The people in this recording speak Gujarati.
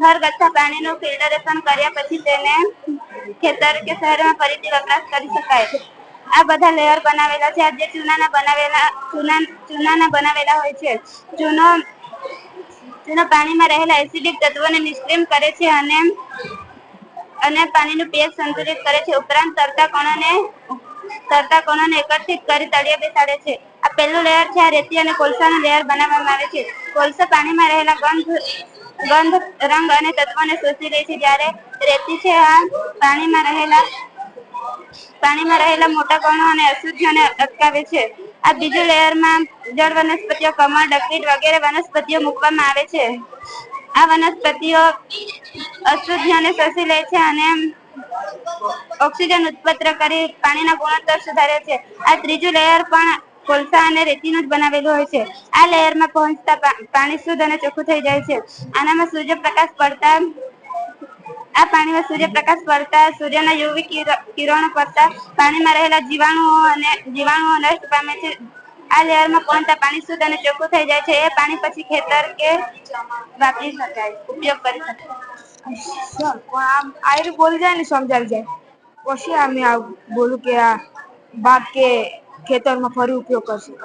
ઘરગથ્થા પાણીનું ફિલ્ટરેશન કર્યા પછી તેને ખેતર કે શહેરમાં ફરીથી વપરાશ કરી શકાય. આ બધા લેયર બનાવેલા છે. જે ચૂનાના બનાવેલા હોય છે. ચૂનો પાણીમાં રહેલા એસિડિક તત્વોને નિષ્ક્રિય કરે છે અને પાણીનું pH સંતુલિત કરે છે. ઉપરાંત તરતા કણોને એકત્રિત કરી તળિયે બેસાડે છે. આ પહેલું લેયર છે. આ રેતી અને કોલસાનું લેયર બનાવવામાં આવે છે. કોલસો પાણીમાં રહેલા ગંધ, રંગ અને તત્વોને શોષી લે છે, જ્યારે રેતી છે આ પાણીમાં રહેલા મોટા કણો અને અશુદ્ધિઓને અટકાવે છે. આ બીજું લેયરમાં જળ વનસ્પતિઓ, કમળ, ડકવીટ વગેરે વનસ્પતિઓ મૂકવામાં આવે છે. આ વનસ્પતિઓ અશુદ્ધિઓને શોષી લે છે અને ઓક્સિજન ઉત્પન્ન કરી પાણીના ગુણોત્તર સુધારે છે. આ ત્રીજું લેયર પણ કોલસા અને રેતીનું જ બનાવેલું હોય છે. આ લેયરમાં પહોંચતા પાણી શુદ્ધ અને ચોખ્ખું થઈ જાય છે. આનામાં પાણીમાં સૂર્યપ્રકાશ પડતા, સૂર્યના યુવી કિરણો પડતા પાણીમાં રહેલા જીવાણુઓ નષ્ટ પામે છે. આ લેયરમાં પહોંચતા પાણી શુદ્ધ અને ચોખ્ખું થઈ જાય છે. એ પાણી પછી ખેતર કે વાપરી શકાય, ઉપયોગ કરી શકાય. આયરું બોલી જાય ને સમજાવી જાય પછી અમે બોલું કે આ બાગ કે ખેતરમાં ફરી ઉપયોગ કરશું.